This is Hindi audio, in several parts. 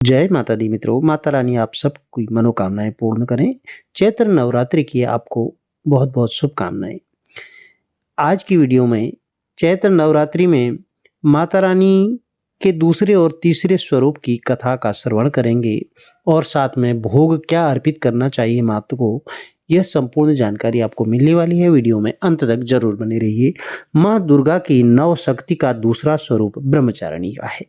जय माता दी मित्रों, माता रानी आप सबकी मनोकामनाएँ पूर्ण करें। चैत्र नवरात्रि की आपको बहुत-बहुत शुभकामनाएँ। आज की वीडियो में चैत्र नवरात्रि में माता रानी के दूसरे और तीसरे स्वरूप की कथा का श्रवण करेंगे और साथ में भोग क्या अर्पित करना चाहिए माता को, यह संपूर्ण जानकारी आपको मिलने वाली है। वीडियो में अंत तक जरूर बने रहिए। माँ दुर्गा की नव शक्ति का दूसरा स्वरूप ब्रह्मचारिणी का है।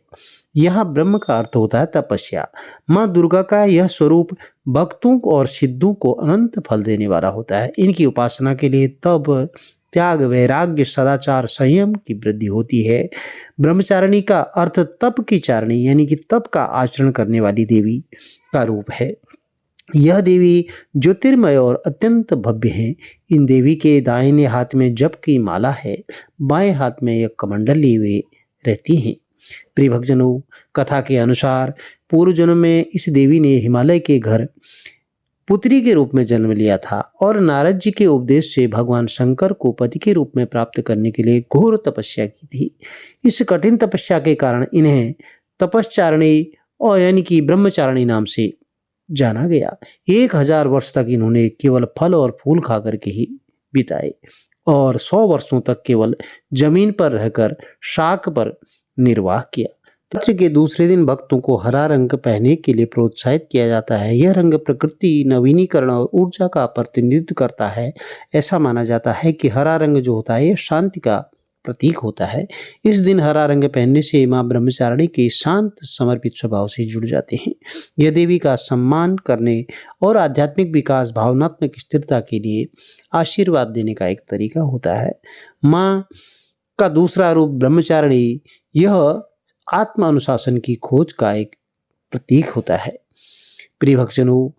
यहाँ ब्रह्म का अर्थ होता है तपस्या। माँ दुर्गा का यह स्वरूप भक्तों और सिद्धों को अनंत फल देने वाला होता है। इनकी उपासना के लिए तप, त्याग, वैराग्य, सदाचार, संयम की वृद्धि होती है। ब्रह्मचारिणी का अर्थ तप की चारिणी यानी कि तप का आचरण करने वाली देवी का रूप है। यह देवी ज्योतिर्मय और अत्यंत भव्य है। इन देवी के दाहिने हाथ में जप की माला है, बाएं हाथ में एक कमंडल लिए हुए रहती हैं। प्रिय भक्तजनों, कथा के अनुसार पूर्व जन्म में इस देवी ने हिमालय के घर पुत्री के रूप में जन्म लिया था और नारद जी के उपदेश से भगवान शंकर को पति के रूप में प्राप्त करने के लिए घोर तपस्या की थी। इस कठिन तपस्या के कारण इन्हें तपश्चारिणी और यानी कि ब्रह्मचारिणी नाम से जाना गया। 1000 वर्ष तक इन्होंने केवल फल और फूल खा करके ही बिताए और 100 वर्षों तक केवल जमीन पर रहकर शाक पर निर्वाह किया। चैत्र के दूसरे दिन भक्तों को हरा रंग पहनने के लिए प्रोत्साहित किया जाता है। यह रंग प्रकृति, नवीनीकरण और ऊर्जा का प्रतिनिधित्व करता है। ऐसा माना जाता है कि हरा रंग जो होता है यह शांति का प्रतीक होता है। इस दिन हरा रंग पहनने से मां ब्रह्मचारिणी के शांत समर्पित स्वभाव से जुड़ जाते हैं। यह देवी का सम्मान करने और आध्यात्मिक विकास, भावनात्मक स्थिरता के लिए आशीर्वाद देने का एक तरीका होता है। मां का दूसरा रूप ब्रह्मचारिणी यह आत्म अनुशासन की खोज का एक प्रतीक होता है। प्रिय भक्तजनों,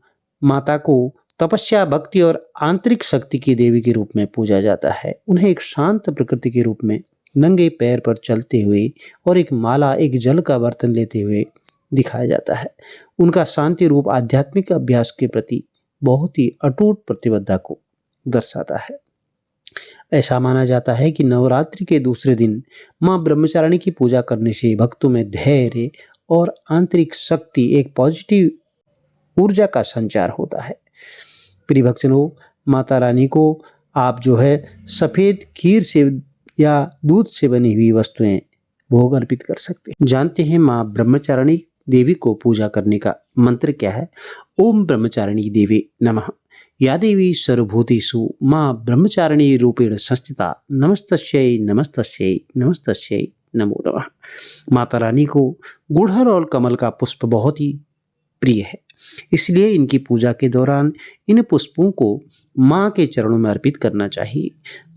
माता को तपस्या, भक्ति और आंतरिक शक्ति की देवी के रूप में पूजा जाता है। उन्हें एक शांत प्रकृति के रूप में नंगे पैर पर चलते हुए और एक माला, एक जल का बर्तन लेते हुए दिखाया जाता है। उनका शांति रूप आध्यात्मिक अभ्यास के प्रति बहुत ही अटूट प्रतिबद्धता को दर्शाता है। ऐसा माना जाता है कि नवरात्रि के दूसरे दिन मां ब्रह्मचारिणी की पूजा करने से भक्तों में धैर्य और आंतरिक शक्ति, एक पॉजिटिव ऊर्जा का संचार होता है। प्रिय भक्तजनों, माता रानी को आप जो है सफेद खीर से या दूध से बनी हुई वस्तुएं भोग अर्पित कर सकते हैं। जानते हैं मां ब्रह्मचारिणी देवी को पूजा करने का मंत्र क्या है। ओम ब्रह्मचारिणी देवी नमः। या देवी सर्वभूतेषु मां ब्रह्मचारिणी रूपेण संस्थिता नमस्तस्यै नमस्तस्यै नमस्तस्यै नमो नमः। माता रानी को गुड़हल और कमल का पुष्प बहुत ही प्रिय है, इसलिए इनकी पूजा के दौरान इन पुष्पों को माँ के चरणों में अर्पित करना चाहिए।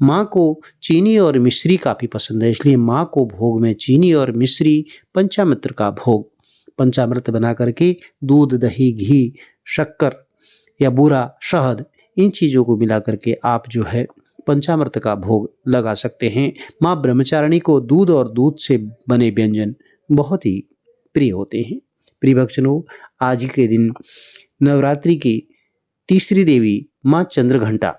माँ को चीनी और मिश्री काफ़ी पसंद है, इसलिए माँ को भोग में चीनी और मिश्री, पंचामृत का भोग, पंचामृत बना करके दूध, दही, घी, शक्कर या बूरा, शहद, इन चीज़ों को मिला करके आप जो है पंचामृत का भोग लगा सकते हैं। माँ ब्रह्मचारिणी को दूध और दूध से बने व्यंजन बहुत ही प्रिय होते हैं। प्रिय भक्तजनों, आज के दिन नवरात्रि की तीसरी देवी माँ चंद्रघंटा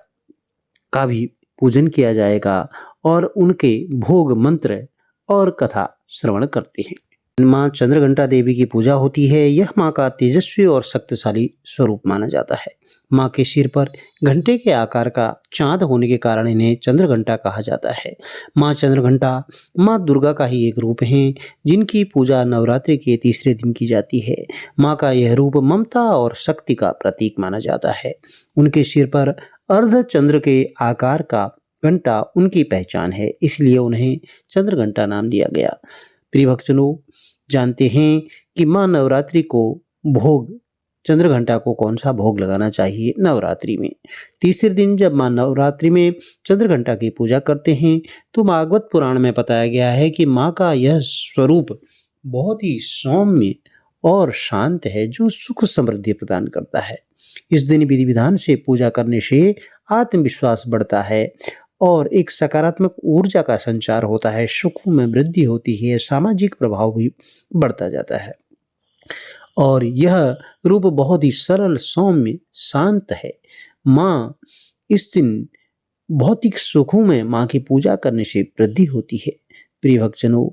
का भी पूजन किया जाएगा और उनके भोग, मंत्र और कथा श्रवण करते हैं। माँ चंद्रघंटा देवी की पूजा होती है। यह माँ का तेजस्वी और शक्तिशाली स्वरूप माना जाता है। माँ के सिर पर घंटे के आकार का चांद होने के कारण इन्हें चंद्रघंटा कहा जाता है। माँ चंद्रघंटा माँ दुर्गा का ही एक रूप है, जिनकी पूजा नवरात्रि के तीसरे दिन की जाती है। माँ का यह रूप ममता और शक्ति का प्रतीक माना जाता है। उनके सिर पर अर्ध चंद्र के आकार का घंटा उनकी पहचान है, इसलिए उन्हें चंद्रघंटा नाम दिया गया। प्रिय भक्तजनों, जानते हैं कि माँ नवरात्रि को भोग, चंद्रघंटा को कौन सा भोग लगाना चाहिए नवरात्रि में। तीसरे दिन जब माँ नवरात्रि में चंद्रघंटा की पूजा करते हैं तो भागवत पुराण में बताया गया है कि माँ का यह स्वरूप बहुत ही सौम्य और शांत है, जो सुख समृद्धि प्रदान करता है। इस दिन विधि विधान से पूजा करने से आत्मविश्वास बढ़ता है और एक सकारात्मक ऊर्जा का संचार होता है, सुखों में वृद्धि होती है, सामाजिक प्रभाव भी बढ़ता जाता है और यह रूप बहुत ही सरल, सौम्य, शांत है। माँ इस दिन भौतिक सुखों में माँ की पूजा करने से वृद्धि होती है। प्रिय भक्तजनों,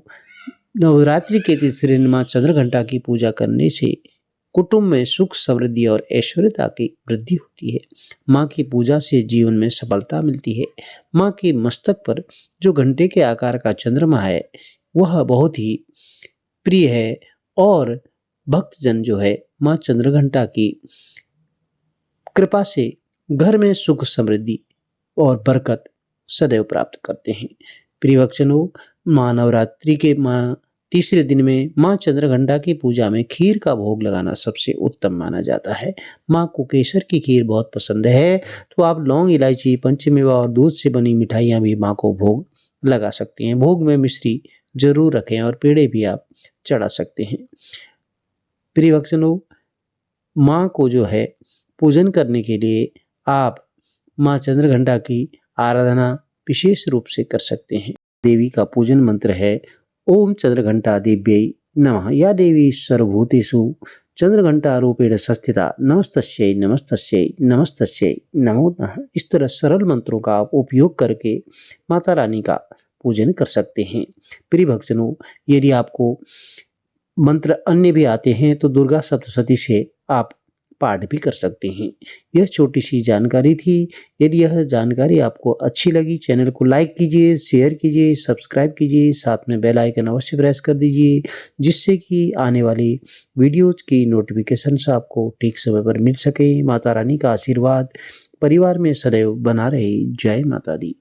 नवरात्रि के तीसरे दिन माँ चंद्रघंटा की पूजा करने से कुटुंब में सुख समृद्धि और ऐश्वर्यता की वृद्धि होती है। माँ की पूजा से जीवन में सफलता मिलती है। माँ के मस्तक पर जो घंटे के आकार का चंद्रमा है वह बहुत ही प्रिय है और भक्तजन जो है माँ चंद्रघंटा की कृपा से घर में सुख समृद्धि और बरकत सदैव प्राप्त करते हैं। प्रिय भक्तजनों, माँ नवरात्रि के तीसरे दिन में माँ चंद्रघंटा की पूजा में खीर का भोग लगाना सबसे उत्तम माना जाता है। माँ को केसर की खीर बहुत पसंद है, तो आप लौंग, इलायची, पंचमेवा और दूध से बनी मिठाइयाँ भी माँ को भोग लगा सकती हैं। भोग में मिश्री जरूर रखें और पेड़े भी आप चढ़ा सकते हैं। प्रिय भक्तजनों, माँ को जो है पूजन करने के लिए आप माँ चंद्रघंटा की आराधना विशेष रूप से कर सकते हैं। देवी का पूजन मंत्र है ओम चंद्रघंटा देव्यै नमः। या देवी सर्वभूतेषु चंद्रघंटा रूपेण संस्थिता नमस्तस्यै नमस्तस्यै नमस्तस्यै नमो नमः। इस तरह सरल मंत्रों का आप उपयोग करके माता रानी का पूजन कर सकते हैं। प्रिय भक्तजनों, यदि आपको मंत्र अन्य भी आते हैं तो दुर्गा सप्तशती से आप पाठ भी कर सकते हैं। यह छोटी सी जानकारी थी। यदि यह जानकारी आपको अच्छी लगी, चैनल को लाइक कीजिए, शेयर कीजिए, सब्सक्राइब कीजिए, साथ में बेल आइकन अवश्य प्रेस कर दीजिए, जिससे कि आने वाली वीडियोज की नोटिफिकेशंस आपको ठीक समय पर मिल सके। माता रानी का आशीर्वाद परिवार में सदैव बना रहे। जय माता दी।